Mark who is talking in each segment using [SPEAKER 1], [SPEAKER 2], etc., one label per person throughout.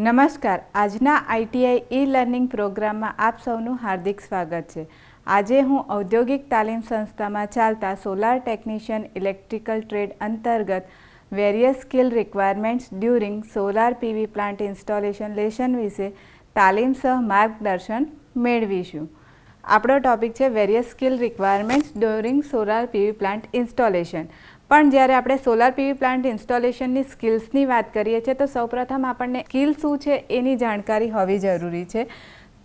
[SPEAKER 1] નમસ્કાર. આજના ITI e learning પ્રોગ્રામમાં આપ સૌનું હાર્દિક સ્વાગત છે. આજે હું ઔદ્યોગિક તાલીમ સંસ્થામાં ચાલતા સોલાર ટેકનિશિયન ઇલેક્ટ્રિકલ ટ્રેડ અંતર્ગત various skill requirements during solar P V plant installation lesson વિશે તાલીમ સહ માર્ગદર્શન મેળવીશું. આપણો ટોપિક છે various skill requirements during solar P V plant installation. પણ જ્યારે આપણે સોલાર પીવી પ્લાન્ટ ઇન્સ્ટોલેશનની સ્કિલ્સની વાત કરીએ છીએ તો સૌપ્રથમ આપણને સ્કિલ શું છે એની જાણકારી હોવી જરૂરી છે.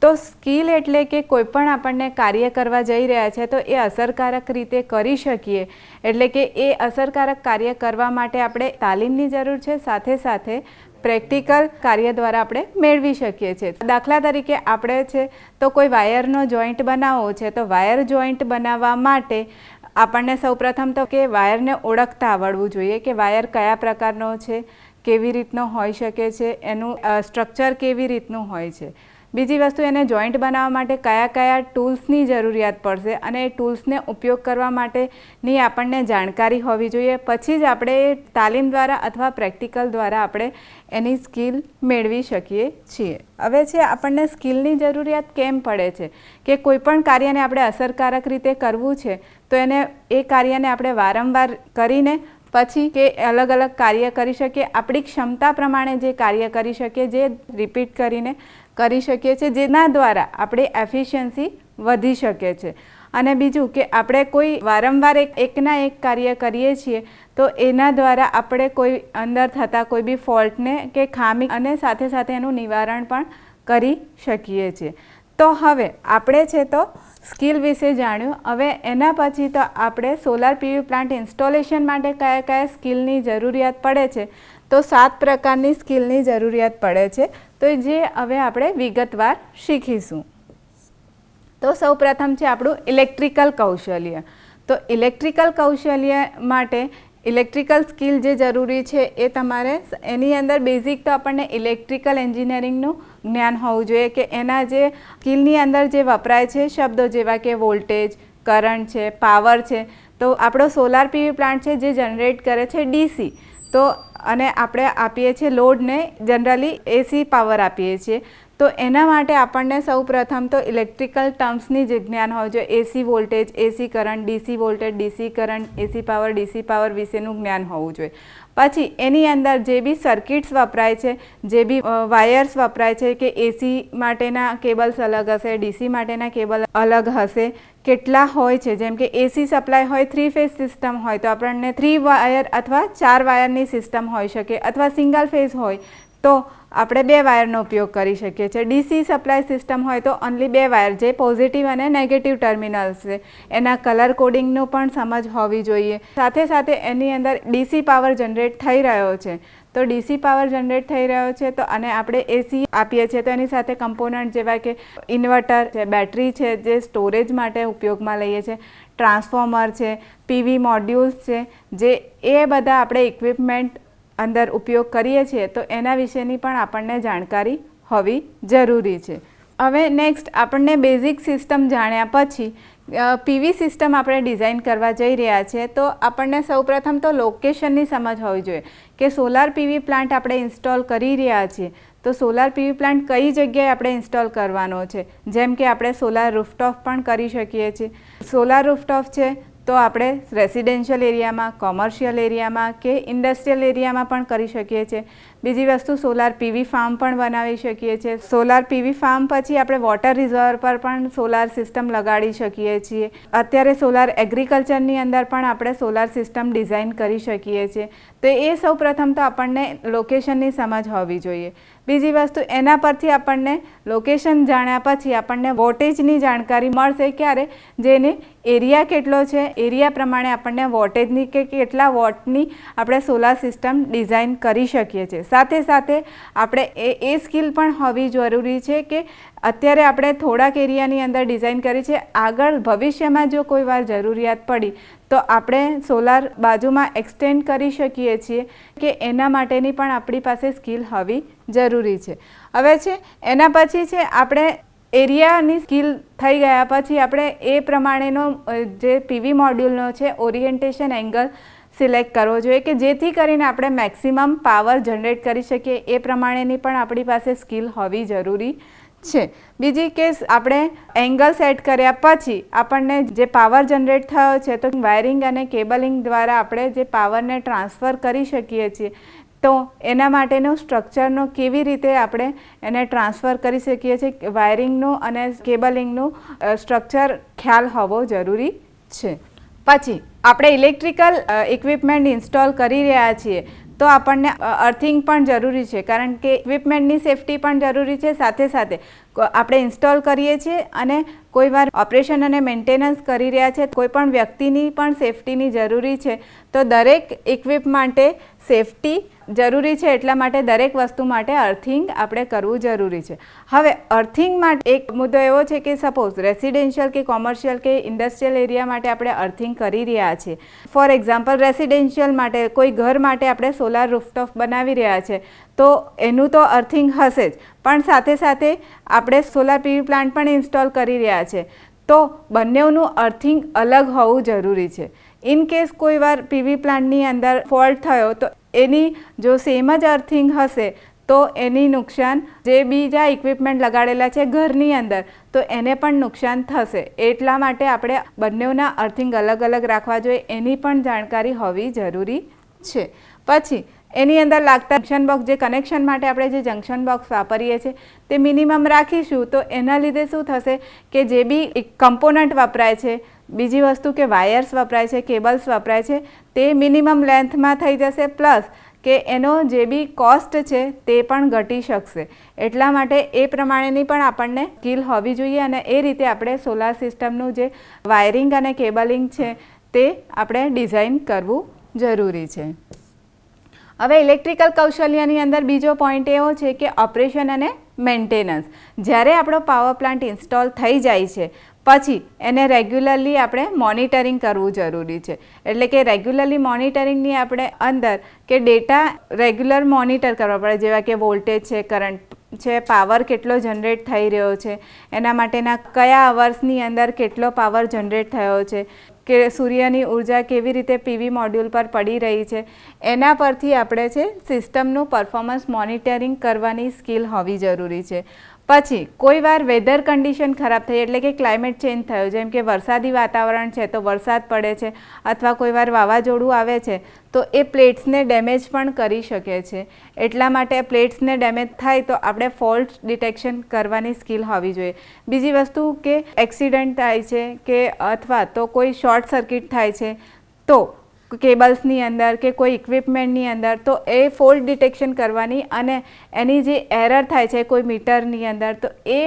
[SPEAKER 1] તો સ્કિલ એટલે કે કોઈપણ આપણને કાર્ય કરવા જઈ રહ્યા છે તો એ અસરકારક રીતે કરી શકીએ, એટલે કે એ અસરકારક કાર્ય કરવા માટે આપણે તાલીમની જરૂર છે, સાથે સાથે પ્રેક્ટિકલ કાર્ય દ્વારા આપણે મેળવી શકીએ છીએ. દાખલા તરીકે આપણે છે તો કોઈ વાયરનો જોઈન્ટ બનાવવો છે તો વાયર જોઈન્ટ બનાવવા માટે આપણને સૌપ્રથમ તો કે વાયરને ઓળખતા આવડવું જોઈએ કે વાયર કયા પ્રકારનો છે, કેવી રીતનો હોઈ શકે છે, એનું સ્ટ્રક્ચર કેવી રીતનું હોય છે. બીજી વસ્તુ, એને જોઈન્ટ બનાવવા માટે કયા કયા ટૂલ્સની જરૂરિયાત પડશે અને એ ટૂલ્સને ઉપયોગ કરવા માટેની આપણને જાણકારી હોવી જોઈએ. પછી જ આપણે તાલીમ દ્વારા અથવા પ્રેક્ટિકલ દ્વારા આપણે એની સ્કિલ મેળવી શકીએ છીએ. હવે છે આપણને સ્કિલની જરૂરિયાત કેમ પડે છે કે કોઈપણ કાર્યને આપણે અસરકારક રીતે કરવું છે તો એ કાર્યને આપણે વારંવાર કરીને પછી કે અલગ અલગ કાર્ય કરી શકીએ, આપણી ક્ષમતા પ્રમાણે જે કાર્ય કરી શકીએ, જે રિપીટ કરીને કરી શકીએ છીએ, જેના દ્વારા આપણી એફિશિયન્સી વધી શકે છે. અને બીજું કે આપણે કોઈ વારંવાર એકના એક કાર્ય કરીએ છીએ તો એના દ્વારા આપણે કોઈ અંદર થતા કોઈ બી ફોલ્ટને કે ખામી અને સાથે સાથે એનું નિવારણ પણ કરી શકીએ છીએ. તો હવે આપણે છે તો સ્કિલ વિશે જાણ્યું. હવે એના પછી તો આપણે સોલાર પીવી પ્લાન્ટ ઇન્સ્ટોલેશન માટે કયા કયા સ્કિલની જરૂરિયાત પડે છે તો 7 પ્રકારની સ્કિલની જરૂરિયાત પડે છે. તો જે હવે આપણે વિગતવાર શીખીશું. તો સૌ પ્રથમ છે આપણું ઇલેક્ટ્રિકલ કૌશલ્ય. તો ઇલેક્ટ્રિકલ કૌશલ્ય માટે ઇલેક્ટ્રિકલ સ્કિલ જે જરૂરી છે એ તમારે એની અંદર બેઝિક તો આપણને ઇલેક્ટ્રિકલ એન્જિનિયરિંગનું જ્ઞાન હોવું જોઈએ કે એના જે સ્કિલની અંદર જે વપરાય છે શબ્દો જેવા કે વોલ્ટેજ, કરંટ છે, પાવર છે. તો આપણો સોલાર પીવી પ્લાન્ટ છે જે જનરેટ કરે છે ડીસી, તો અને આપણે આપીએ છીએ લોડને જનરલી એસી પાવર આપીએ છીએ. તો એના માટે આપણને સૌ પ્રથમ તો ઇલેક્ટ્રિકલ ટર્મ્સની જે જ્ઞાન હોવું જોઈએ. AC voltage, AC current, DC voltage, DC current, AC power, DC power વિશેનું જ્ઞાન હોવું જોઈએ. પછી એની અંદર જે બી સર્કિટ્સ વપરાય છે, જે બી વાયર્સ વપરાય છે કે એસી માટેના કેબલ્સ અલગ હશે, ડીસી માટેના કેબલ અલગ હશે, કેટલા હોય છે. જેમ કે એસી સપ્લાય હોય 3 ફેઝ સિસ્ટમ હોય તો આપણને 3 વાયર અથવા 4 વાયરની સિસ્ટમ હોઈ શકે, અથવા સિંગલ ફેઝ હોય તો આપણે 2 વાયરનો ઉપયોગ કરી શકીએ છીએ. ડીસી સપ્લાય સિસ્ટમ હોય તો ઓનલી 2 વાયર, જે પોઝિટિવ અને નેગેટિવ ટર્મિનલ્સ છે એના કલર કોડિંગનું પણ સમજ હોવી જોઈએ. સાથે સાથે એની અંદર ડીસી પાવર જનરેટ થઈ રહ્યો છે તો ડીસી પાવર જનરેટ થઈ રહ્યો છે તો અને આપણે એસી આપીએ છીએ તો એની સાથે કમ્પોનન્ટ જેવા કે ઇન્વર્ટર છે, બેટરી છે જે સ્ટોરેજ માટે ઉપયોગમાં લઈએ છીએ, ટ્રાન્સફોર્મર છે, પીવી મોડ્યુલ્સ છે, જે એ બધા આપણે ઇક્વિપમેન્ટ અંદર ઉપયોગ કરીએ છીએ તો એના વિશેની પણ આપણને જાણકારી હોવી જરૂરી છે. હવે નેક્સ્ટ આપણને બેઝિક સિસ્ટમ જાણ્યા પછી પીવી સિસ્ટમ આપણે ડિઝાઇન કરવા જઈ રહ્યા છીએ તો આપણને સૌપ્રથમ તો લોકેશનની સમજ હોવી જોઈએ કે સોલાર પીવી પ્લાન્ટ આપણે ઇન્સ્ટોલ કરી રહ્યા છીએ તો સોલાર પીવી પ્લાન્ટ કઈ જગ્યાએ આપણે ઇન્સ્ટોલ કરવાનો છે. જેમ કે આપણે સોલાર રૂફટોપ પણ કરી શકીએ છીએ. સોલાર રૂફટોપ છે તો આપણે રેસિડેન્શિયલ એરિયામાં, કોમર્શિયલ એરિયામાં કે ઇન્ડસ્ટ્રીયલ એરિયામાં પણ કરી શકીએ છીએ. બીજી વસ્તુ, સોલાર પીવી ફાર્મ પણ બનાવી શકીએ છીએ. સોલાર પીવી ફાર્મ પછી આપણે વોટર રિઝર્વ પર પણ સોલાર સિસ્ટમ લગાડી શકીએ છીએ. અત્યારે સોલાર એગ્રીકલ્ચરની અંદર પણ આપણે સોલાર સિસ્ટમ ડિઝાઇન કરી શકીએ છીએ. તો એ સૌ પ્રથમ તો આપણને લોકેશનની સમજ હોવી જોઈએ. બીજી વસ્તુ, એના પરથી આપણને લોકેશન જાણ્યા પછી આપણને વોટેજની જાણકારી મળશે. ક્યારે? જેને એરિયા કેટલો છે, એરિયા પ્રમાણે આપણને વોટેજની કે કેટલા વોટની આપણે સોલાર સિસ્ટમ ડિઝાઇન કરી શકીએ છીએ. સાથે સાથે આપણે એ સ્કિલ પણ હોવી જરૂરી છે કે અત્યારે આપણે થોડાક એરિયાની અંદર ડિઝાઇન કરી છે, આગળ ભવિષ્યમાં જો કોઈ વાર જરૂરિયાત પડી તો આપણે સોલાર બાજુમાં એક્સટેન્ડ કરી શકીએ છીએ કે એના માટેની પણ આપણી પાસે સ્કિલ હોવી જરૂરી છે. હવે છે એના પછી છે આપણે એરિયાની સ્કિલ થઈ ગયા પછી આપણે એ પ્રમાણેનો જે પીવી મોડ્યુલનો છે ઓરિએન્ટેશન એંગલ સિલેક્ટ કરવો જોઈએ કે જેથી કરીને આપણે મેક્સિમમ પાવર જનરેટ કરી શકીએ એ પ્રમાણેની પણ આપણી પાસે સ્કિલ હોવી જરૂરી છે. બીજી કેસ આપણે એંગલ સેટ કર્યા પછી આપણને જે પાવર જનરેટ થયો છે તો વાયરિંગ અને કેબલિંગ દ્વારા આપણે જે પાવરને ટ્રાન્સફર કરી શકીએ છીએ તો એના માટેનું સ્ટ્રક્ચરનો કેવી રીતે આપણે એને ટ્રાન્સફર કરી શકીએ છીએ વાયરિંગનું અને કેબલિંગનું સ્ટ્રક્ચર ખ્યાલ હોવો જરૂરી છે. પછી આપણે ઇલેક્ટ્રિકલ ઇક્વિપમેન્ટ ઇન્સ્ટોલ કરી રહ્યા છીએ તો આપણને અર્થિંગ પણ જરૂરી છે કારણ કે ઇક્વિપમેન્ટની સેફટી પણ જરૂરી છે. સાથે સાથે આપણે ઇન્સ્ટોલ કરીએ છીએ અને કોઈ વાર ઓપરેશન અને મેન્ટેનન્સ કરી રહ્યા છે કોઈ પણ વ્યક્તિની પણ સેફટીની જરૂરી છે તો દરેક ઇક્વિપ માટે સેફટી જરૂરી છે. એટલા માટે દરેક વસ્તુ માટે અર્થિંગ આપણે કરવું જરૂરી છે. હવે અર્થિંગ માટે એક મુદ્દો એવો છે કે સપોઝ રેસિડેન્શિયલ કે કોમર્શિયલ કે ઇન્ડસ્ટ્રીયલ એરિયા માટે આપણે અર્થિંગ કરી રહ્યા છીએ. ફોર એક્ઝામ્પલ રેસિડેન્શિયલ માટે કોઈ ઘર માટે આપણે સોલાર રૂફટોપ બનાવી રહ્યા છે તો એનું તો અર્થિંગ હશે જ પણ સાથે સાથે આપણે સોલાર પીવી પ્લાન્ટ પણ ઇન્સ્ટોલ કરી રહ્યા છે તો બંનેનું અર્થિંગ અલગ હોવું જરૂરી છે. ઇન કેસ કોઈ વાર પીવી પ્લાન્ટની અંદર ફોલ્ટ થયો તો એની જો સેમ જ અર્થિંગ હશે તો એની નુકસાન જે બીજા ઇક્વિપમેન્ટ લગાડેલા છે ઘરની અંદર તો એને પણ નુકસાન થશે. એટલા માટે આપણે બંનેના અર્થિંગ અલગ અલગ રાખવા જોઈએ એની પણ જાણકારી હોવી જરૂરી છે. પછી એની અંદર લાગતા જંક્શન બોક્સ જે કનેક્શન માટે આપણે જે જંક્શન બોક્સ વાપરીએ છીએ તે મિનિમમ રાખીશું તો એના લીધે શું થશે કે જે બી કમ્પોનન્ટ વપરાય છે બીજી વસ્તુ કે વાયર્સ વપરાય છે કેબલ્સ વપરાય છે તે મિનિમમ લેન્થમાં થઈ જશે પ્લસ કે એનો જે બી કોસ્ટ છે તે પણ ઘટી શકશે. એટલા માટે એ પ્રમાણેની પણ આપણને સ્કિલ હોવી જોઈએ અને એ રીતે આપણે સોલાર સિસ્ટમનું જે વાયરિંગ અને કેબલિંગ છે તે આપણે ડિઝાઇન કરવું જરૂરી છે. હવે ઇલેક્ટ્રિકલ કૌશલ્યની અંદર બીજો પોઈન્ટ એવો છે કે ઓપરેશન અને મેન્ટેનન્સ. જ્યારે આપણો પાવર પ્લાન્ટ ઇન્સ્ટોલ થઈ જાય છે પછી એને રેગ્યુલરલી આપણે મોનિટરિંગ કરવું જરૂરી છે. એટલે કે રેગ્યુલરલી મોનિટરિંગની આપણે અંદર કે ડેટા રેગ્યુલર મોનિટર કરવા પડે જેવા કે વોલ્ટેજ છે કરંટ છે પાવર કેટલો જનરેટ થઈ રહ્યો છે એના માટેના કયા અવર્સની અંદર કેટલો પાવર જનરેટ થયો છે કે સૂર્યની ઉર્જા કેવી રીતે પીવી મોડ્યુલ પર પડી રહી છે એના પરથી આપણે છે સિસ્ટમનું પરફોર્મન્સ મોનિટરિંગ કરવાની સ્કિલ હોવી જરૂરી છે. પછી કોઈ વાર વેધર કન્ડિશન ખરાબ થઈ એટલે કે ક્લાઇમેટ ચેન્જ થયો જેમ કે વરસાદી વાતાવરણ છે તો વરસાદ પડે છે અથવા કોઈ વાર વાવાઝોડું આવે છે તો એ પ્લેટ્સને ડેમેજ પણ કરી શકે છે. એટલા માટે પ્લેટ્સને ડેમેજ થાય તો આપણે ફોલ્ટ ડિટેક્શન કરવાની સ્કિલ હોવી જોઈએ. બીજી વસ્તુ કે એક્સિડન્ટ થાય છે કે અથવા તો કોઈ શોર્ટ સર્કિટ થાય છે તો કેબલ્સની અંદર કે કોઈ ઇક્વિપમેન્ટની અંદર તો એ ફોલ્ટ ડિટેક્શન કરવાની અને એની જે એરર થાય છે કોઈ મીટરની અંદર તો એ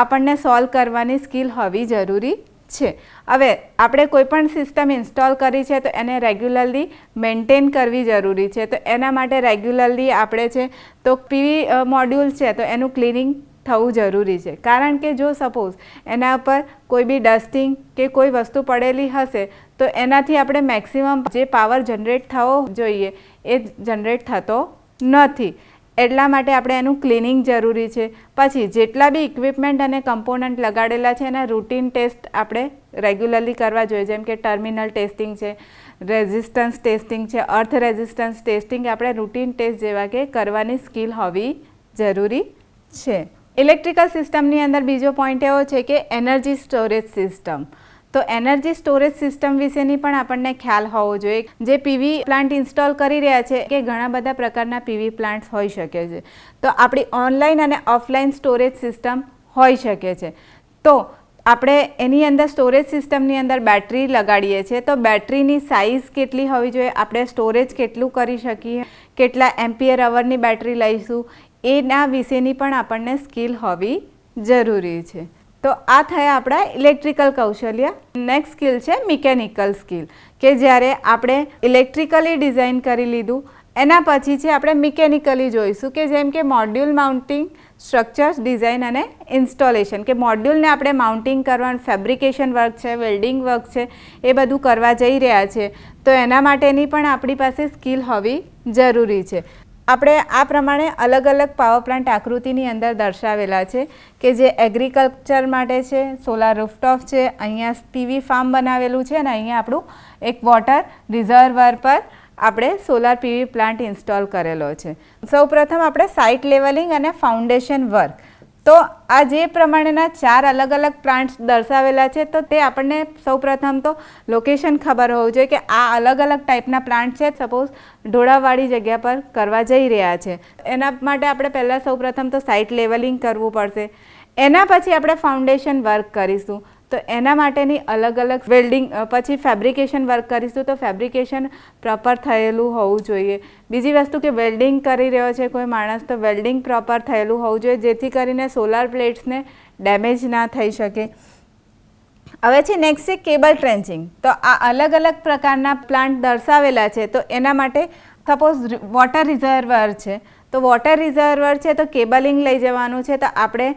[SPEAKER 1] આપણને સોલ્વ કરવાની સ્કિલ હોવી જરૂરી છે. હવે આપણે કોઈ પણ સિસ્ટમ ઇન્સ્ટોલ કરી છે તો એને રેગ્યુલરલી મેન્ટેન કરવી જરૂરી છે. તો એના માટે રેગ્યુલરલી આપણે છે તો પીવી મોડ્યુલ છે તો એનું ક્લિનિંગ થવું જરૂરી છે. કારણ કે જો સપોઝ એના પર કોઈ બી ડસ્ટિંગ કે કોઈ વસ્તુ પડેલી હશે તો એનાથી આપણે મેક્સિમમ જે પાવર જનરેટ થવો જોઈએ એ જનરેટ થતો નથી. એટલા માટે આપણે એનું ક્લિનિંગ જરૂરી છે. પછી જેટલા બી ઇક્વિપમેન્ટ અને કમ્પોનન્ટ લગાડેલા છે એના રૂટીન ટેસ્ટ આપણે રેગ્યુલરલી કરવા જોઈએ જેમ કે ટર્મિનલ ટેસ્ટિંગ છે રેઝિસ્ટન્સ ટેસ્ટિંગ છે અર્થ રેઝિસ્ટન્સ ટેસ્ટિંગ આપણે રૂટીન ટેસ્ટ જેવા કે કરવાની સ્કિલ હોવી જરૂરી છે. ઇલેક્ટ્રિકલ સિસ્ટમની અંદર બીજો પોઈન્ટ એવો છે કે એનર્જી સ્ટોરેજ સિસ્ટમ. તો એનર્જી સ્ટોરેજ સિસ્ટમ વિશેની પણ આપણને ખ્યાલ હોવો જોઈએ. જે પીવી પ્લાન્ટ ઇન્સ્ટોલ કરી રહ્યા છે કે ઘણા બધા પ્રકારના પીવી પ્લાન્ટ્સ હોઈ શકે છે તો આપણી ઓનલાઈન અને ઓફલાઈન સ્ટોરેજ સિસ્ટમ હોઈ શકે છે. તો આપણે એની અંદર સ્ટોરેજ સિસ્ટમની અંદર બેટરી લગાડીએ છીએ તો બેટરીની સાઇઝ કેટલી હોવી જોઈએ આપણે સ્ટોરેજ કેટલું કરી શકીએ કેટલા એમ્પિયર અવરની બેટરી લઈશું એના વિશેની પણ આપણને સ્કિલ હોવી જરૂરી છે. તો આ થયા આપણા ઇલેક્ટ્રિકલ કૌશલ્ય. નેક્સ્ટ સ્કિલ છે મિકેનિકલ સ્કિલ કે જ્યારે આપણે ઇલેક્ટ્રિકલી ડિઝાઇન કરી લીધું એના પછી છે આપણે મિકેનિકલી જોઈશું કે જેમ કે મોડ્યુલ માઉન્ટિંગ સ્ટ્રક્ચર્સ ડિઝાઇન અને ઇન્સ્ટોલેશન કે મોડ્યુલને આપણે માઉન્ટિંગ કરવાનું ફેબ્રિકેશન વર્ક છે વેલ્ડિંગ વર્ક છે એ બધું કરવા જઈ રહ્યા છે તો એના માટેની પણ આપણી પાસે સ્કિલ હોવી જરૂરી છે. આપણે આ પ્રમાણે અલગ અલગ પાવર પ્લાન્ટ આકૃતિની અંદર દર્શાવેલા છે કે જે એગ્રીકલ્ચર માટે છે, સોલાર રૂફટોપ છે, અહીંયા પીવી ફાર્મ બનાવેલું છે અને અહીંયા આપણું એક વોટર રિઝર્વર પર આપણે સોલાર પીવી પ્લાન્ટ ઇન્સ્ટોલ કરેલો છે. સૌપ્રથમ આપણે સાઇટ લેવલિંગ અને ફાઉન્ડેશન વર્ક. તો આ જે પ્રમાણેના 4 અલગ અલગ પ્લાન્ટ્સ દર્શાવેલા છે તો તે આપણને સૌપ્રથમ તો લોકેશન ખબર હોવું જોઈએ કે આ અલગ અલગ ટાઈપના પ્લાન્ટ છે. સપોઝ ઢોળાવવાળી જગ્યા પર કરવા જઈ રહ્યા છે, એના માટે આપણે પહેલાં સૌપ્રથમ તો સાઇટ લેવલિંગ કરવું પડશે. એના પછી આપણે ફાઉન્ડેશન વર્ક કરીશું. તો એના માટેની અલગ અલગ વેલ્ડિંગ, પછી ફેબ્રિકેશન વર્ક કરીશું. તો ફેબ્રિકેશન પ્રોપર થયેલું હોવું જોઈએ. બીજી વસ્તુ કે વેલ્ડિંગ કરી રહ્યો છે કોઈ માણસ, તો વેલ્ડિંગ પ્રોપર થયેલું હોવું જોઈએ જેથી કરીને સોલાર પ્લેટ્સને ડેમેજ ના થઈ શકે. હવે છે નેક્સ્ટ છે કેબલ ટ્રેન્ચિંગ. તો આ અલગ અલગ પ્રકારના પ્લાન્ટ દર્શાવેલા છે. તો એના માટે સપોઝ વોટર રિઝર્વર છે, તો વોટર રિઝર્વર છે તો કેબલિંગ લઈ જવાનું છે. તો આપણે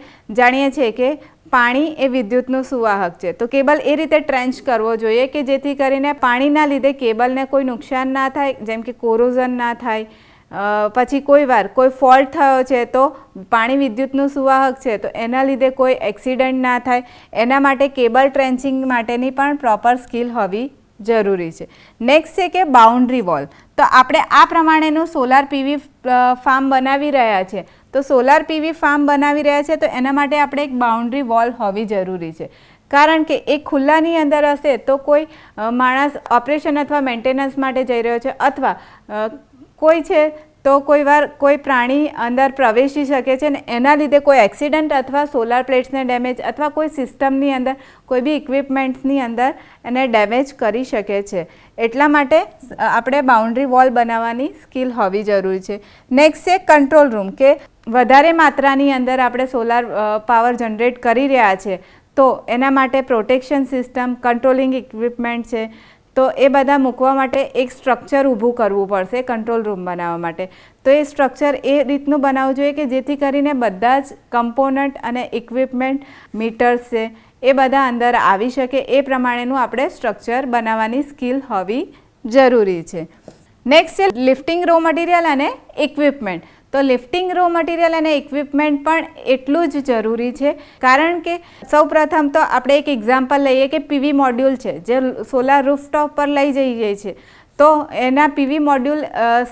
[SPEAKER 1] જાણીએ છીએ કે પાણી એ વિદ્યુતનું સુવાહક છે. તો કેબલ એ રીતે ટ્રેન્ચ કરવો જોઈએ કે જેથી કરીને પાણીના લીધે કેબલને કોઈ નુકસાન ના થાય, જેમ કે કોરોઝન ના થાય. પછી કોઈ વાર કોઈ ફોલ્ટ થયો છે તો પાણી વિદ્યુતનું સુવાહક છે તો એના લીધે કોઈ એક્સિડન્ટ ના થાય. એના માટે કેબલ ટ્રેન્ચિંગ માટેની પણ પ્રોપર સ્કિલ હોવી જરૂરી છે. નેક્સ્ટ છે કે બાઉન્ડ્રી વોલ. તો આપણે આ પ્રમાણેનું સોલાર પીવી ફાર્મ બનાવી રહ્યા છે. તો સોલાર પીવી ફાર્મ બનાવી રહ્યા છે તો એના માટે આપણે એક બાઉન્ડ્રી વોલ હોવી જરૂરી છે. કારણ કે એ ખુલ્લાની અંદર હશે તો કોઈ માણસ ઓપરેશન અથવા મેન્ટેનન્સ માટે જઈ રહ્યો છે અથવા કોઈ છે તો કોઈ વાર કોઈ પ્રાણી અંદર પ્રવેશી શકે છે ને એના લીધે કોઈ એક્સિડન્ટ અથવા સોલાર પ્લેટ્સને ડેમેજ અથવા કોઈ સિસ્ટમની અંદર કોઈ બી ઇક્વિપમેન્ટ્સની અંદર એને ડેમેજ કરી શકે છે. એટલા માટે આપણે બાઉન્ડ્રી વોલ બનાવવાની સ્કિલ હોવી જરૂરી છે. નેક્સ્ટ છે કંટ્રોલ રૂમ, કે વધારે માત્રાની અંદર આપણે સોલાર પાવર જનરેટ કરી રહ્યા છે તો એના માટે પ્રોટેક્શન સિસ્ટમ, કંટ્રોલિંગ ઇક્વિપમેન્ટ છે તો એ બધા મૂકવા માટે એક સ્ટ્રક્ચર ઊભું કરવું પડશે કંટ્રોલ રૂમ બનાવવા માટે. તો એ સ્ટ્રક્ચર એ રીતનું બનાવવું જોઈએ કે જેથી કરીને બધા જ કમ્પોનન્ટ અને ઇક્વિપમેન્ટ, મીટર્સ છે એ બધા અંદર આવી શકે. એ પ્રમાણેનું આપણે સ્ટ્રક્ચર બનાવવાની સ્કિલ હોવી જરૂરી છે. નેક્સ્ટ છે લિફ્ટિંગ રો મટીરિયલ અને ઇક્વિપમેન્ટ. તો લિફ્ટિંગ રો મટીરિયલ અને ઇક્વિપમેન્ટ પણ એટલું જ જરૂરી છે. કારણ કે સૌપ્રથમ તો આપણે એક એક્ઝામ્પલ લઈએ કે પીવી મોડ્યુલ છે જે સોલાર રૂફટોપ પર લઈ જઈએ છીએ તો એના પીવી મોડ્યુલ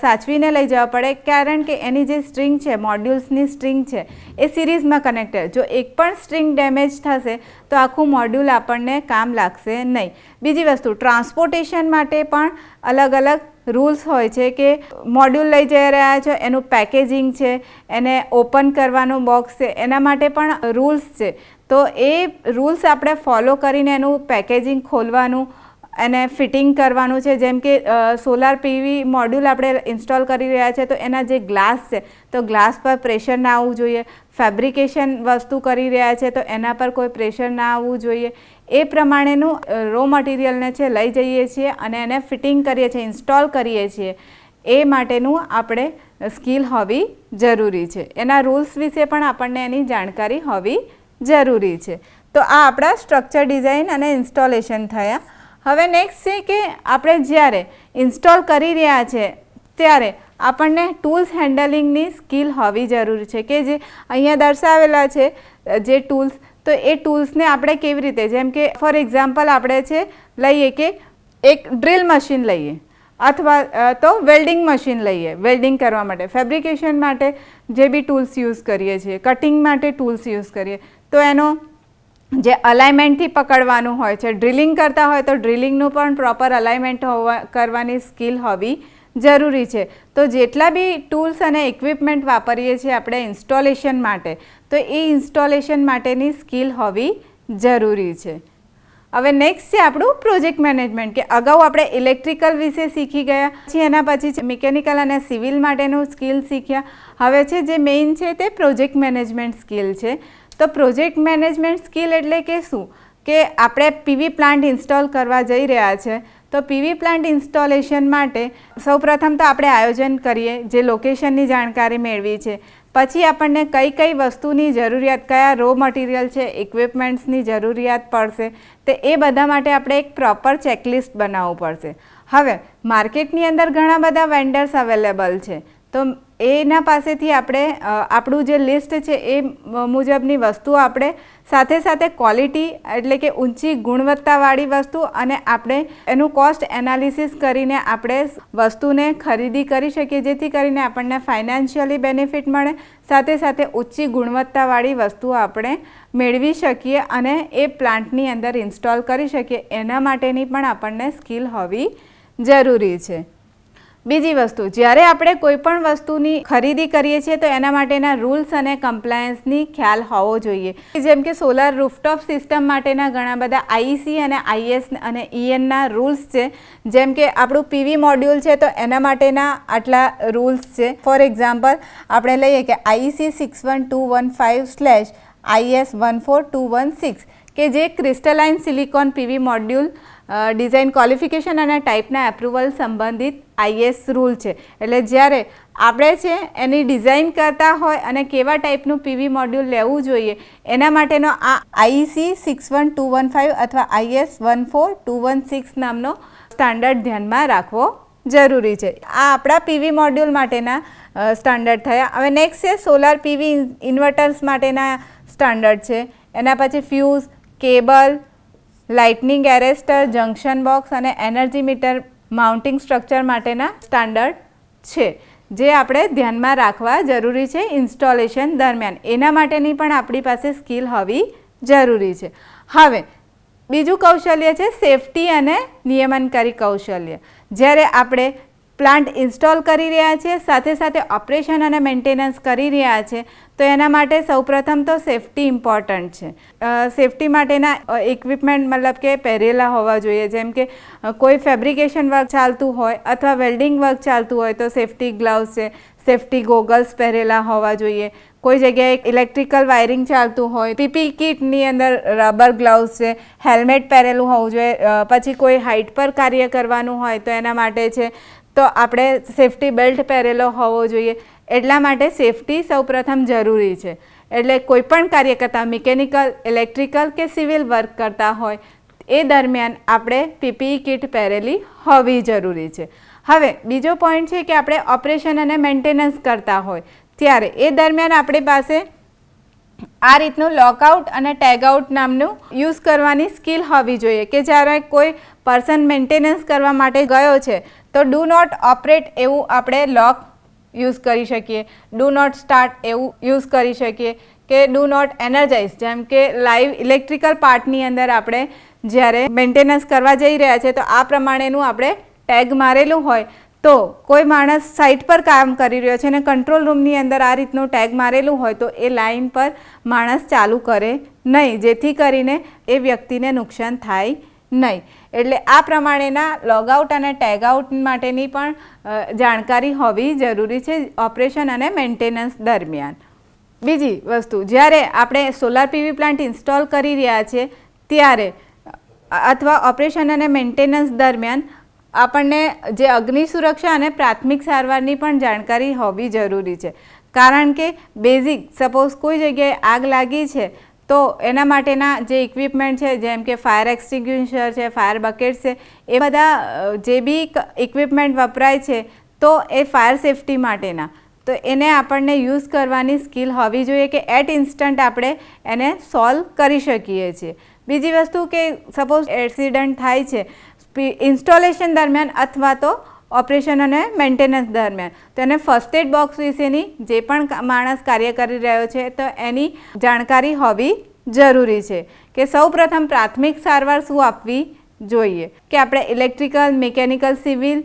[SPEAKER 1] સાચવીને લઈ જવા પડે. કારણ કે એની જે સ્ટ્રિંગ છે, મોડ્યુલ્સની સ્ટ્રિંગ છે એ સિરીઝમાં કનેક્ટેડ. જો એક પણ સ્ટ્રિંગ ડેમેજ થશે તો આખું મોડ્યુલ આપણને કામ લાગશે નહીં. બીજી વસ્તુ, ટ્રાન્સપોર્ટેશન માટે પણ અલગ અલગ રૂલ્સ હોય છે કે મોડ્યુલ લઈ જઈ રહ્યા છો એનું પેકેજિંગ છે, એને ઓપન કરવાનું બોક્સ છે, એના માટે પણ રૂલ્સ છે. તો એ રૂલ્સ આપણે ફોલો કરીને એનું પેકેજિંગ ખોલવાનું એને ફિટિંગ કરવાનું છે. જેમ કે સોલાર પીવી મોડ્યુલ આપણે ઇન્સ્ટોલ કરી રહ્યા છે તો એના જે ગ્લાસ છે તો ગ્લાસ પર પ્રેશર ના આવવું જોઈએ. ફેબ્રિકેશન વસ્તુ કરી રહ્યા છે તો એના પર કોઈ પ્રેશર ના આવવું જોઈએ. એ પ્રમાણેનું રો મટીરિયલને છે લઈ જઈએ છીએ અને એને ફિટિંગ કરીએ છીએ, ઇન્સ્ટોલ કરીએ છીએ. એ માટેનું આપણે સ્કિલ હોવી જરૂરી છે. એના રૂલ્સ વિશે પણ આપણને એની જાણકારી હોવી જરૂરી છે. તો આ આપણા સ્ટ્રક્ચર ડિઝાઇન અને ઇન્સ્ટોલેશન થયા. હવે નેક્સ્ટ છે કે આપણે જ્યારે ઇન્સ્ટોલ કરી રહ્યા છે ત્યારે આપણને ટૂલ્સ હેન્ડલિંગની સ્કિલ હોવી જરૂરી છે કે જે અહીંયા દર્શાવેલા છે જે ટૂલ્સ. તો એ ટૂલ્સને આપણે કેવી રીતે, જેમ કે ફોર એક્ઝામ્પલ આપણે છે લઈએ કે એક ડ્રિલ મશીન લઈએ અથવા તો વેલ્ડિંગ મશીન લઈએ વેલ્ડિંગ કરવા માટે, ફેબ્રિકેશન માટે જે બી ટૂલ્સ યુઝ કરીએ છીએ, કટિંગ માટે ટૂલ્સ યુઝ કરીએ તો એનો જે અલાઇનમેન્ટથી પકડવાનું હોય છે, ડ્રિલિંગ કરતા હોય તો ડ્રિલિંગનું પણ પ્રોપર અલાઇનમેન્ટ કરવાની સ્કિલ હોવી જરૂરી છે. તો જેટલા બી ટૂલ્સ અને ઇક્વિપમેન્ટ વાપરીએ છીએ આપણે ઇન્સ્ટોલેશન માટે તો એ ઇન્સ્ટોલેશન માટેની સ્કિલ હોવી જરૂરી છે. હવે નેક્સ્ટ છે આપણું પ્રોજેક્ટ મેનેજમેન્ટ, કે અગાઉ આપણે ઇલેક્ટ્રિકલ વિશે શીખી ગયા, પછી એના પછી મિકેનિકલ અને સિવિલ માટેનું સ્કિલ શીખ્યા. હવે છે જે મેઇન છે તે પ્રોજેક્ટ મેનેજમેન્ટ સ્કિલ છે. તો પ્રોજેક્ટ મેનેજમેન્ટ સ્કિલ એટલે કે શું, કે આપણે પીવી પ્લાન્ટ ઇન્સ્ટોલ કરવા જઈ રહ્યા છે તો પીવી પ્લાન્ટ ઇન્સ્ટોલેશન માટે સૌપ્રથમ તો આપણે આયોજન કરીએ, જે લોકેશનની જાણકારી મેળવી છે. પછી આપણને કઈ કઈ વસ્તુની જરૂરિયાત, કયા રો મટીરિયલ છે, ઇક્વિપમેન્ટ્સની જરૂરિયાત પડશે તે એ બધા માટે આપણે એક પ્રોપર ચેકલિસ્ટ બનાવવું પડશે. હવે માર્કેટની અંદર ઘણા બધા વેન્ડર્સ અવેલેબલ છે તો એના પાસેથી આપણે આપણું જે લિસ્ટ છે એ મુજબની વસ્તુઓ આપણે સાથે સાથે ક્વોલિટી એટલે કે ઊંચી ગુણવત્તાવાળી વસ્તુ અને આપણે એનું કોસ્ટ એનાલિસિસ કરીને આપણે વસ્તુને ખરીદી કરી શકીએ, જેથી કરીને આપણને ફાઇનાન્શિયલી બેનિફિટ મળે, સાથે સાથે ઊંચી ગુણવત્તાવાળી વસ્તુઓ આપણે મેળવી શકીએ અને એ પ્લાન્ટની અંદર ઇન્સ્ટોલ કરી શકીએ. એના માટેની પણ આપણને સ્કિલ હોવી જરૂરી છે. બીજી વસ્તુ, જ્યારે આપણે કોઈ પણ વસ્તુની ખરીદી કરીએ છીએ તો એના માટેના રૂલ્સ અને કમ્પ્લાયન્સની ખ્યાલ હોવો જોઈએ. જેમ કે સોલાર રૂફટોપ સિસ્ટમ માટેના ઘણા બધા આઈસી અને આઈએસ અને ઈએનના રૂલ્સ છે. જેમ કે આપણું પીવી મોડ્યુલ છે તો એના માટેના આટલા રૂલ્સ છે. ફોર એક્ઝામ્પલ આપણે લઈએ કે આઈસી 61215/IS14216 કે જે crystalline silicon P V module design qualification અને ટાઈપના એપ્રુવલ સંબંધિત આઈએસ રૂલ છે. એટલે જ્યારે આપણે છે એની ડિઝાઇન કરતા હોય અને કેવા ટાઈપનું પીવી મોડ્યુલ લેવું જોઈએ એના માટેનો આ આઈસી 61215 અથવા IS14216 નામનો સ્ટાન્ડર્ડ ધ્યાનમાં રાખવો જરૂરી છે. આ આપણા પીવી મોડ્યુલ માટેના સ્ટાન્ડર્ડ થયા. હવે નેક્સ્ટ છે સોલાર પીવી ઇન્વર્ટર્સ માટેના સ્ટાન્ડર્ડ છે. એના પછી fuse, cable, lightning arrester, junction box અને એનર્જી મીટર માઉન્ટિંગ સ્ટ્રક્ચર માટેના સ્ટાન્ડર્ડ છે, જે આપણે ધ્યાનમાં રાખવા જરૂરી છે ઇન્સ્ટોલેશન દરમિયાન. એના માટેની પણ આપણી પાસે સ્કિલ હોવી જરૂરી છે. હવે બીજું કૌશલ્ય છે સેફટી અને નિયમનકારી કૌશલ્ય. જ્યારે આપણે પ્લાન્ટ ઇન્સ્ટોલ કરી રહ્યા છીએ, સાથે સાથે ઓપરેશન અને મેન્ટેનન્સ કરી રહ્યા છે, તો એના માટે સૌપ્રથમ તો સેફટી ઇમ્પોર્ટન્ટ છે. સેફટી માટેના ઇક્વિપમેન્ટ મતલબ કે પહેરેલા હોવા જોઈએ. જેમ કે કોઈ ફેબ્રિકેશન વર્ક ચાલતું હોય અથવા વેલ્ડિંગ વર્ક ચાલતું હોય તો સેફટી ગ્લવ્સ છે, સેફટી ગોગલ્સ પહેરેલા હોવા જોઈએ. કોઈ જગ્યાએ ઇલેક્ટ્રિકલ વાયરિંગ ચાલતું હોય, પીપી કિટની અંદર રબર ગ્લવ્સ છે, હેલ્મેટ પહેરેલું હોવું જોઈએ. પછી કોઈ હાઇટ પર કાર્ય કરવાનું હોય તો એના માટે છે તો આપણે સેફટી બેલ્ટ પહેરેલો હોવો જોઈએ. એટલા માટે સેફટી સૌપ્રથમ જરૂરી છે. એટલે કોઈ પણ કાર્ય કરતા મિકેનિકલ, ઇલેક્ટ્રિકલ કે સિવિલ વર્ક કરતા હોય એ દરમિયાન આપણે પીપીઈ કિટ પહેરેલી હોવી જરૂરી છે. હવે બીજો પોઈન્ટ છે કે આપણે ઓપરેશન અને મેન્ટેનન્સ કરતા હોય ત્યારે એ દરમિયાન આપણી પાસે આ રીતનું લોકઆઉટ અને ટેગઆઉટ નામનું યુઝ કરવાની સ્કિલ હોવી જોઈએ કે જ્યારે કોઈ પર્સન મેન્ટેનન્સ કરવા માટે ગયો છે તો ડુ નોટ ઓપરેટ એવું આપણે લોક યુઝ કરી શકીએ, ડુ નોટ સ્ટાર્ટ એવું યુઝ કરી શકીએ કે ડુ નોટ એનર્જાઇઝ. જેમ કે લાઈવ ઇલેક્ટ્રિકલ પાર્ટની અંદર આપણે જ્યારે મેન્ટેનન્સ કરવા જઈ રહ્યા છે તો આ પ્રમાણેનું આપણે ટેગ મારેલું હોય તો કોઈ માણસ સાઇટ પર કામ કરી રહ્યો છે અને કંટ્રોલ રૂમની અંદર આ રીતનું ટેગ મારેલું હોય તો એ લાઇન પર માણસ ચાલુ કરે નહીં, જેથી કરીને એ વ્યક્તિને નુકસાન થાય નહીં. એટલે આ પ્રમાણેના લોગઆઉટ અને ટેગઆઉટ માટેની પણ જાણકારી હોવી જરૂરી છે ઓપરેશન અને મેન્ટેનન્સ દરમિયાન. બીજી વસ્તુ, જ્યારે આપણે સોલાર પીવી પ્લાન્ટ ઇન્સ્ટોલ કરી રહ્યા છીએ ત્યારે અથવા ઓપરેશન અને મેન્ટેનન્સ દરમિયાન આપણને જે અગ્નિ સુરક્ષા અને પ્રાથમિક સારવારની પણ જાણકારી હોવી જરૂરી છે. કારણ કે બેઝિક સપોઝ કોઈ જગ્યાએ આગ લાગી છે તો એના માટેના જે ઇક્વિપમેન્ટ છે જેમ કે ફાયર એક્સટિંગ્યુશર છે, ફાયર બકેટ છે, એ બધા જે બી ઇક્વિપમેન્ટ વપરાય છે તો એ ફાયર સેફટી માટેના, તો એને આપણને યુઝ કરવાની સ્કિલ હોવી જોઈએ કે એટ ઇન્સ્ટન્ટ આપણે એને સોલ્વ કરી શકીએ છીએ. બીજી વસ્તુ કે સપોઝ એક્સિડન્ટ થાય છે ઇન્સ્ટોલેશન દરમિયાન અથવા તો ઓપરેશન અને મેન્ટેનન્સ દરમિયાન, તો એને ફર્સ્ટ એડ બોક્સ વિશેની જે પણ માણસ કાર્ય કરી રહ્યો છે તો એની જાણકારી હોવી જરૂરી છે કે સૌપ્રથમ પ્રાથમિક સારવાર શું આપવી જોઈએ. કે આપણે electrical, mechanical, civil,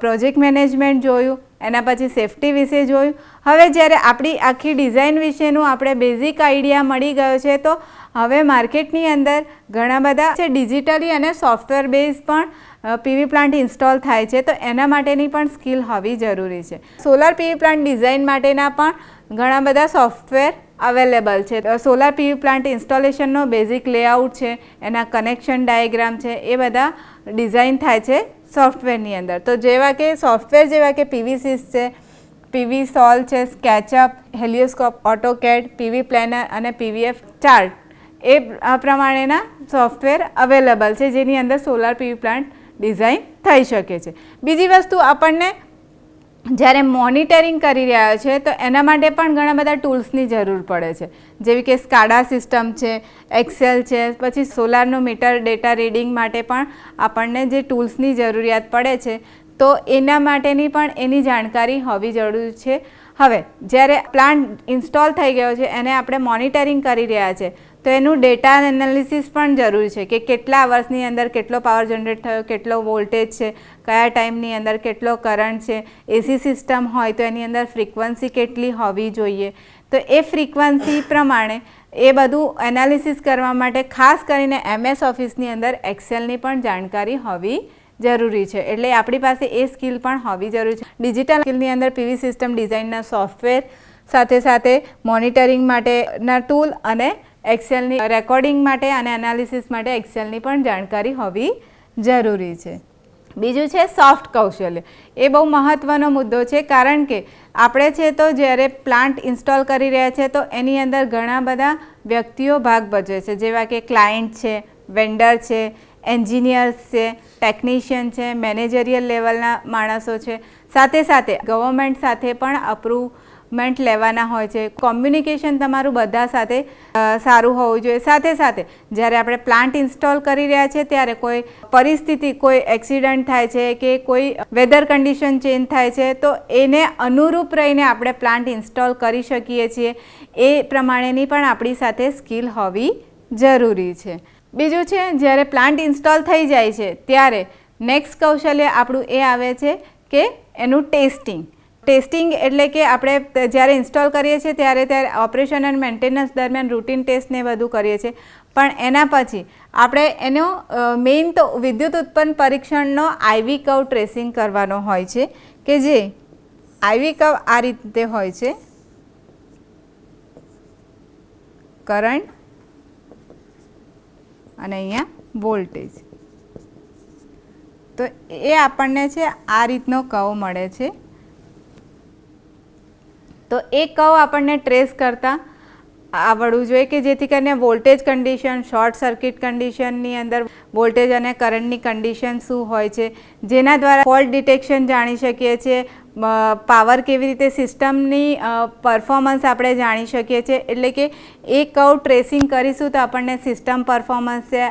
[SPEAKER 1] project management જોયું, એના પછી સેફટી વિશે જોયું. હવે જ્યારે આપણી આખી ડિઝાઇન વિશેનું આપણે બેઝિક આઈડિયા મળી ગયો છે તો હવે માર્કેટની અંદર ઘણા બધા છે ડિજિટલી અને સોફ્ટવેર બેઝ પણ પીવી પ્લાન્ટ ઇન્સ્ટોલ થાય છે, તો એના માટેની પણ સ્કિલ હોવી જરૂરી છે. સોલાર પીવી પ્લાન્ટ ડિઝાઇન માટેના પણ ઘણા બધા સોફ્ટવેર અવેલેબલ છે. સોલાર પીવી પ્લાન્ટ ઇન્સ્ટોલેશનનો બેઝિક લેઆઉટ છે, એના કનેક્શન ડાયાગ્રામ છે, એ બધા ડિઝાઇન થાય છે સોફ્ટવેરની અંદર. તો જેવા કે સોફ્ટવેર જેવા કે પીવીસીસ છે, પીવી સોલ છે, સ્કેચઅપ, હેલિયોસ્કોપ, ઓટોકેડ, પીવી પ્લેનર અને પીવીએફ ચાર્ટ, એ આ પ્રમાણેના સોફ્ટવેર અવેલેબલ છે જેની અંદર સોલાર પીવી પ્લાન્ટ ડિઝાઇન થઈ શકે છે. બીજી વસ્તુ, આપણને જ્યારે મોનિટરિંગ કરી રહ્યા છે તો એના માટે પણ ઘણા બધા ટૂલ્સની જરૂર પડે છે, જેવી કે સ્કાડા સિસ્ટમ છે, એક્સેલ છે, પછી સોલારનું મીટર ડેટા રીડિંગ માટે પણ આપણને જે ટૂલ્સની જરૂરિયાત પડે છે તો એના માટેની પણ એની જાણકારી હોવી જરૂરી છે. હવે જ્યારે પ્લાન્ટ ઇન્સ્ટોલ થઈ ગયો છે એને આપણે મોનિટરિંગ કરી રહ્યા છે તો એનું ડેટા એનાલિસિસ પણ જરૂરી છે કે કેટલા વર્ષની અંદર કેટલો પાવર જનરેટ થયો, કેટલો વોલ્ટેજ છે, કયા ટાઈમની અંદર કેટલો કરંટ છે, એસી સિસ્ટમ હોય તો એની અંદર ફ્રીક્વન્સી કેટલી હોવી જોઈએ. તો એ ફ્રીક્વન્સી પ્રમાણે એ બધું એનાલિસિસ કરવા માટે ખાસ કરીને MS ઓફિસની અંદર એક્સેલની પણ જાણકારી હોવી જરૂરી છે. એટલે આપણી પાસે એ સ્કિલ પણ હોવી જરૂરી છે. ડિજિટલ સ્કિલની અંદર PV સિસ્ટમ ડિઝાઇનના સોફ્ટવેર સાથે સાથે મોનિટરિંગ માટેના ટૂલ અને એક્સેલની રેકોર્ડિંગ માટે અને એનાલિસિસ માટે એક્સેલની પણ જાણકારી હોવી જરૂરી છે. બીજું છે સોફ્ટ કૌશલ્ય. એ બહુ મહત્ત્વનો મુદ્દો છે, કારણ કે આપણે છે તો જ્યારે પ્લાન્ટ ઇન્સ્ટોલ કરી રહ્યા છે તો એની અંદર ઘણા બધા વ્યક્તિઓ ભાગ ભજવે છે, જેવા કે ક્લાયન્ટ છે, વેન્ડર છે, એન્જિનિયર્સ છે, ટેકનિશિયન છે, મેનેજરિયલ લેવલના માણસો છે, સાથે સાથે ગવર્મેન્ટ સાથે પણ અપ્રુવમેન્ટ લેવાના હોય છે. કોમ્યુનિકેશન તમારું બધા સાથે સારું હોવું જોઈએ. સાથે સાથે જ્યારે આપણે પ્લાન્ટ ઇન્સ્ટોલ કરી રહ્યા છે ત્યારે કોઈ પરિસ્થિતિ, કોઈ એક્સિડન્ટ થાય છે કે કોઈ વેધર કન્ડિશન ચેન્જ થાય છે તો એને અનુરૂપ રહીને આપણે પ્લાન્ટ ઇન્સ્ટોલ કરી શકીએ છીએ. એ પ્રમાણેની પણ આપણી સાથે સ્કિલ હોવી જરૂરી છે. બીજું છે, જ્યારે પ્લાન્ટ ઇન્સ્ટોલ થઈ જાય છે ત્યારે નેક્સ્ટ કૌશલ્ય આપણું એ આવે છે કે એનું ટેસ્ટિંગ. ટેસ્ટિંગ એટલે કે આપણે જ્યારે ઇન્સ્ટોલ કરીએ છીએ ત્યારે ઓપરેશન એન્ડ મેન્ટેનન્સ દરમિયાન રૂટીન ટેસ્ટને બધું કરીએ છીએ, પણ એના પછી આપણે એનો મેઇન તો વિદ્યુત ઉત્પન્ન પરીક્ષણનો IV કર્વ ટ્રેસિંગ કરવાનો હોય છે, કે જે IV કર્વ આ રીતે હોય છે: કરંટ અને અહીંયા વોલ્ટેજ. તો એ આપણને છે આ રીતનો કર્વ મળે છે. તો એ કર્વ આપણને ટ્રેસ કરતાં આવડવું જોઈએ કે જેથી કરીને વોલ્ટેજ કન્ડિશન, શોર્ટ સર્કિટ કન્ડિશનની અંદર વોલ્ટેજ અને કરંટની કન્ડિશન શું હોય છે, જેના દ્વારા ફોલ્ટ ડિટેક્શન જાણી શકીએ છીએ, પાવર કેવી રીતે સિસ્ટમની પરફોર્મન્સ આપણે જાણી શકીએ છીએ. એટલે કે એ કર્વ ટ્રેસિંગ કરીશું તો આપણને સિસ્ટમ પરફોર્મન્સ છે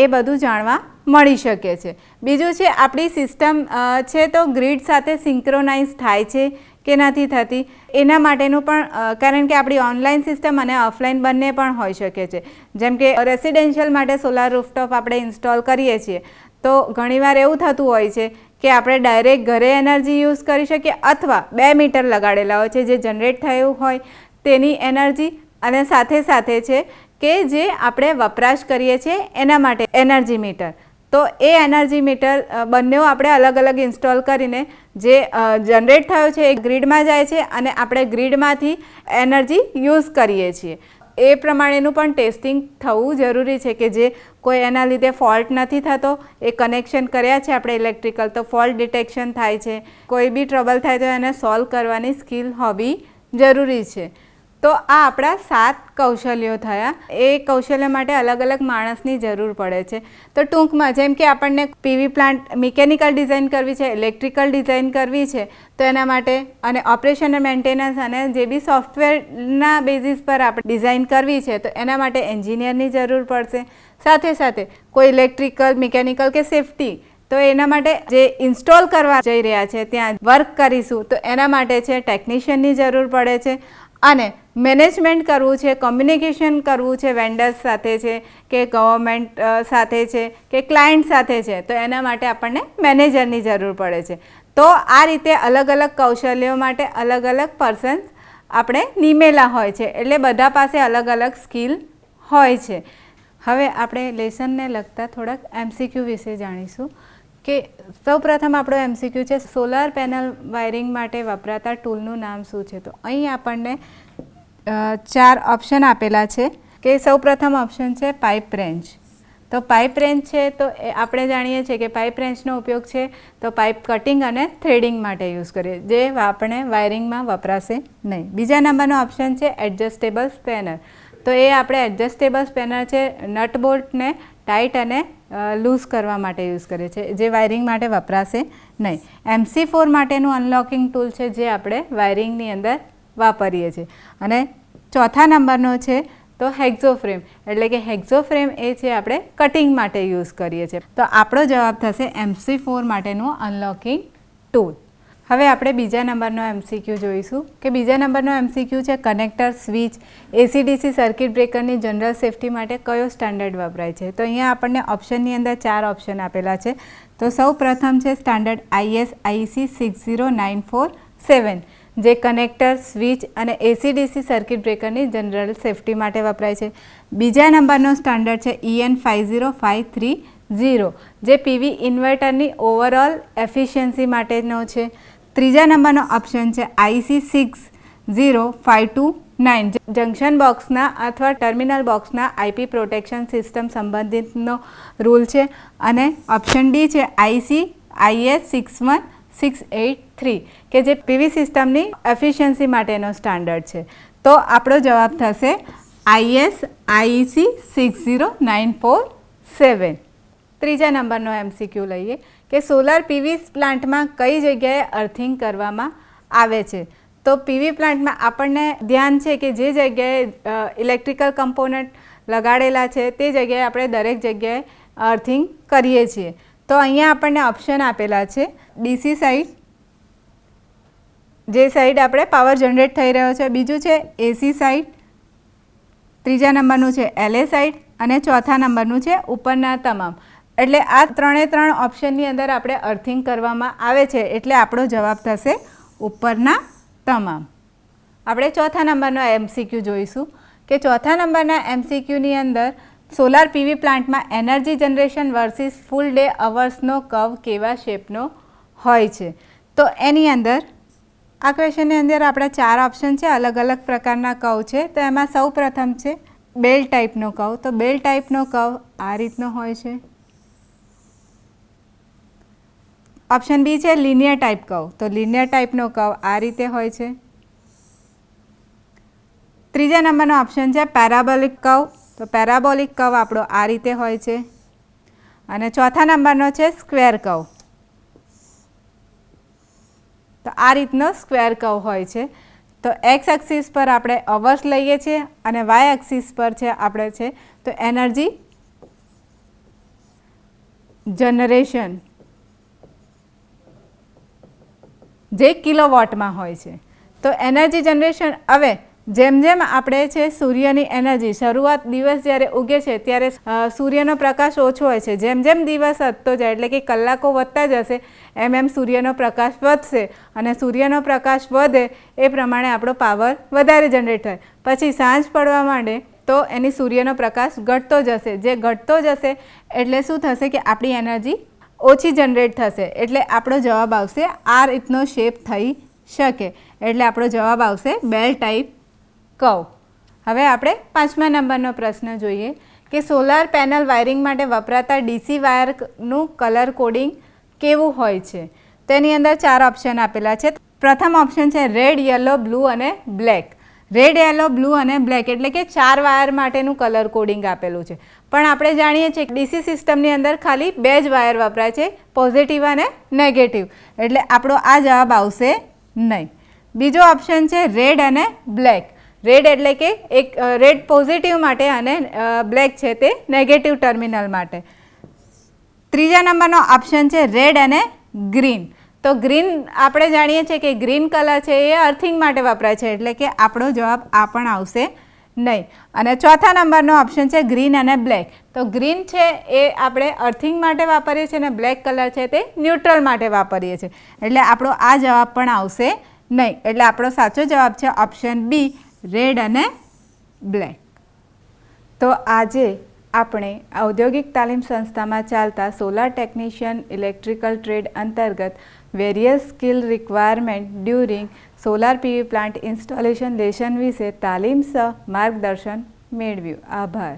[SPEAKER 1] એ બધું જાણવા મળી શકે છે. બીજું છે, આપણી સિસ્ટમ છે તો ગ્રીડ સાથે સિંક્રોનાઇઝ થાય છે કે નથી થતી, એના માટેનું પણ, કારણ કે આપણી ઓનલાઈન સિસ્ટમ અને ઓફલાઈન બંને પણ હોઈ શકે છે. જેમ કે રેસિડેન્શિયલ માટે સોલાર રૂફટોપ આપણે ઇન્સ્ટોલ કરીએ છીએ તો ઘણીવાર એવું થતું હોય છે કે આપણે ડાયરેક્ટ ઘરે એનર્જી યુઝ કરી શકીએ, અથવા 2 મીટર લગાડેલા હોય છે જે જનરેટ થયું હોય તેની એનર્જી, અને સાથે સાથે છે કે જે આપણે વપરાશ કરીએ છીએ એના માટે એનર્જી મીટર. તો એ એનર્જી મીટર બંને આપણે અલગ અલગ ઇન્સ્ટોલ કરીને જે જનરેટ થયો છે એ ગ્રીડમાં જાય છે અને આપણે ગ્રીડમાંથી એનર્જી યુઝ કરીએ છીએ. એ પ્રમાણેનું પણ ટેસ્ટિંગ થવું જરૂરી છે કે જે કોઈ એના લીધે ફોલ્ટ નથી થતો. એ કનેક્શન કર્યા છે આપણે ઇલેક્ટ્રિકલ તો ફોલ્ટ ડિટેક્શન થાય છે, કોઈ બી ટ્રબલ થાય તો એને સોલ્વ કરવાની સ્કિલ હોવી જરૂરી છે. તો આ આપણા 7 કૌશલ્યો થયા. એ કૌશલ્ય માટે અલગ અલગ માણસની જરૂર પડે છે. તો ટૂંકમાં, જેમ કે આપણને PV પ્લાન્ટ મિકેનિકલ ડિઝાઇન કરવી છે, ઇલેક્ટ્રિકલ ડિઝાઇન કરવી છે, તો એના માટે અને ઓપરેશન અને મેન્ટેનન્સ અને જે બી સોફ્ટવેરના બેઝિસ પર આપણે ડિઝાઇન કરવી છે તો એના માટે એન્જિનિયરની જરૂર પડશે. સાથે સાથે કોઈ ઇલેક્ટ્રિકલ, મિકેનિકલ કે સેફ્ટી, તો એના માટે જે ઇન્સ્ટોલ કરવા જઈ રહ્યા છે ત્યાં વર્ક કરીશું તો એના માટે છે ટેકનિશિયનની જરૂર પડે છે. અને મેનેજમેન્ટ કરવું છે, કોમ્યુનિકેશન કરવું છે વેન્ડર્સ સાથે છે કે ગવર્મેન્ટ સાથે છે કે ક્લાયન્ટ સાથે છે, તો એના માટે આપણને મેનેજરની જરૂર પડે છે. તો આ રીતે અલગ અલગ કૌશલ્યો માટે અલગ અલગ પર્સન્સ આપણે નિમેલા હોય છે, એટલે બધા પાસે અલગ અલગ સ્કિલ હોય છે. હવે આપણે લેસનને લગતા થોડાક MCQ વિશે જાણીશું. કે સૌપ્રથમ આપણો MCQ છે, સોલાર પેનલ વાયરિંગ માટે વપરાતા ટૂલનું નામ શું છે? તો અહીં આપણને 4 ઓપ્શન આપેલા છે કે સૌપ્રથમ ઓપ્શન છે પાઇપ રેન્ચ. તો પાઇપ રેન્ચ છે તો આપણે જાણીએ છીએ કે પાઇપ રેન્ચનો ઉપયોગ છે તો પાઇપ કટિંગ અને થ્રેડિંગ માટે યુઝ કરીએ, જે આપણે વાયરિંગમાં વપરાશે નહીં. બીજા નંબરનો ઓપ્શન છે એડજસ્ટેબલ સ્પેનર. તો એ આપણે એડજસ્ટેબલ સ્પેનર છે નટ બોલ્ટને ટાઈટ અને લૂઝ કરવા માટે યુઝ કરીએ છીએ, જે વાયરિંગ માટે વપરાશે નહીં. MC4 માટેનું અનલોકિંગ ટૂલ છે જે આપણે વાયરિંગની અંદર વાપરીએ છીએ. અને ચોથા નંબરનો છે તો હેક્ઝોફ્રેમ, એટલે કે હેક્ઝોફ્રેમ એ છે આપણે કટિંગ માટે યુઝ કરીએ છીએ. તો આપણો જવાબ થશે MC4 માટેનું અનલોકિંગ ટૂલ. હવે આપણે બીજા નંબરનો MCQ જોઈશું કે બીજા નંબરનો MCQ છે કનેક્ટર, સ્વિચ, AC/DC સર્કિટ બ્રેકરની જનરલ સેફટી માટે કયો સ્ટાન્ડર્ડ વપરાય છે. તો અહીંયા આપણને ઓપ્શનની અંદર 4 ઓપ્શન આપેલા છે. તો સૌ પ્રથમ છે સ્ટાન્ડર્ડ IS/IEC 60947 જે કનેક્ટર, સ્વિચ અને AC/DC સર્કિટ બ્રેકરની જનરલ સેફટી માટે વપરાય છે. બીજા નંબરનો સ્ટાન્ડર્ડ છે EN 50530 જે PV ઇન્વર્ટરની ઓવરઓલ એફિશિયન્સી માટેનો છે. ત્રીજા નંબરનો ઓપ્શન છે IC 60529 જંક્શન બોક્સના અથવા ટર્મિનલ બોક્સના IP પ્રોટેક્શન સિસ્ટમ સંબંધિતનો રૂલ છે. અને ઓપ્શન ડી છે IC IS 61683 કે જે PV સિસ્ટમની એફિશિયન્સી માટેનો સ્ટાન્ડર્ડ છે. તો આપણો જવાબ થશે IS/IEC 60947. ત્રીજા નંબરનો MCQ લઈએ કે સોલાર PV પ્લાન્ટમાં કઈ જગ્યાએ અર્થિંગ કરવામાં આવે છે. તો PV પ્લાન્ટમાં આપણને ધ્યાન છે કે જે જગ્યાએ ઇલેક્ટ્રિકલ કમ્પોનન્ટ લગાડેલા છે તે જગ્યાએ આપણે દરેક જગ્યાએ અર્થિંગ કરીએ છીએ. તો અહીંયા આપણને ઓપ્શન આપેલા છે DC સાઈડ, જે સાઈડ આપણે પાવર જનરેટ થઈ રહ્યો છે. બીજું છે AC સાઈડ, ત્રીજા નંબરનું છે LA સાઈડ અને ચોથા નંબરનું છે ઉપરના તમામ. એટલે આ 3 ઓપ્શનની અંદર આપણે અર્થિંગ કરવામાં આવે છે એટલે આપણો જવાબ થશે ઉપરના તમામ. આપણે ચોથા નંબરનો MCQ જોઈશું કે ચોથા નંબરના MCQની અંદર સોલાર PV પ્લાન્ટમાં energy generation versus full day અવર્સનો કર્વ કેવા શેપનો હોય છે. તો એની અંદર આ ક્વેશ્ચનની અંદર આપણા 4 ઓપ્શન છે, અલગ અલગ પ્રકારના કર્વ છે. તો એમાં સૌ પ્રથમ છે બેલ ટાઈપનો કર્વ. તો બેલ ટાઈપનો કર્વ આ રીતનો હોય છે. ઓપ્શન બી છે લિનિયર ટાઈપ કર્વ. તો લિનિયર ટાઈપનો કર્વ આ રીતે હોય છે. ત્રીજા નંબરનો ઓપ્શન છે પેરાબોલિક કર્વ. તો પેરાબોલિક કર્વ આપણો આ રીતે હોય છે. અને ચોથા નંબરનો છે સ્ક્વેર કર્વ. તો આ રીતનો સ્ક્વેર કર્વ હોય છે. તો એક્સ એક્સિસ પર આપણે અવર્સ લઈએ છીએ અને વાય એક્સિસ પર છે આપણે છે તો એનર્જી જનરેશન જે કિલોવોટમાં હોય છે. તો એનર્જી જનરેશન હવે જેમ જેમ આપણે છે સૂર્યની એનર્જી શરૂઆત દિવસ જ્યારે ઉગે છે ત્યારે સૂર્યનો પ્રકાશ ઓછો હોય છે. જેમ જેમ દિવસ વધતો જાય એટલે કે કલાકો વધતા જશે એમ એમ સૂર્યનો પ્રકાશ વધશે અને સૂર્યનો પ્રકાશ વધે એ પ્રમાણે આપણો પાવર વધારે જનરેટ થાય. પછી સાંજ પડવા માંડે તો એની સૂર્યનો પ્રકાશ ઘટતો જશે. જે ઘટતો જશે એટલે શું થશે કે આપણી એનર્જી ઓછી જનરેટ થશે. એટલે આપણો જવાબ આવશે આ રીતનો શેપ થઈ શકે. એટલે આપણો જવાબ આવશે બેલ ટાઈપ કર્વ. હવે આપણે 5મા નંબરનો પ્રશ્ન જોઈએ કે સોલાર પેનલ વાયરિંગ માટે વપરાતા DC વાયરનું કલર કોડિંગ કેવું હોય છે. તેની અંદર 4 ઓપ્શન આપેલા છે. પ્રથમ ઓપ્શન છે રેડ, યલો, બ્લુ અને બ્લેક. રેડ, યલો, બ્લુ અને બ્લેક એટલે કે 4 વાયર માટેનું કલર કોડિંગ આપેલું છે. પણ આપણે જાણીએ છીએ કે DC સિસ્ટમની અંદર ખાલી 2 જ વાયર વપરાય છે, પોઝિટિવ અને નેગેટિવ. એટલે આપણો આ જવાબ આવશે નહીં. બીજો ઓપ્શન છે રેડ અને બ્લેક. રેડ એટલે કે એક રેડ પોઝિટિવ માટે અને બ્લેક છે તે નેગેટિવ ટર્મિનલ માટે. ત્રીજા નંબરનો ઓપ્શન છે રેડ અને ગ્રીન. તો ગ્રીન આપણે જાણીએ છીએ કે ગ્રીન કલર છે એ અર્થિંગ માટે વપરાય છે એટલે કે આપણો જવાબ આ પણ આવશે નહીં. અને ચોથા નંબરનો ઓપ્શન છે ગ્રીન અને બ્લેક. તો ગ્રીન છે એ આપણે અર્થિંગ માટે વાપરીએ છીએ અને બ્લેક કલર છે તે ન્યુટ્રલ માટે વાપરીએ છીએ. એટલે આપણો આ જવાબ પણ આવશે નહીં. એટલે આપણો સાચો જવાબ છે ઓપ્શન બી રેડ અને બ્લેક. તો આજે આપણે ઔદ્યોગિક તાલીમ સંસ્થામાં ચાલતા સોલાર ટેકનિશિયન ઇલેક્ટ્રિકલ ટ્રેડ અંતર્ગત various skill requirement during solar PV plant installation lesson વિશે તાલીમ સહ માર્ગદર્શન મેળવ્યું. આભાર.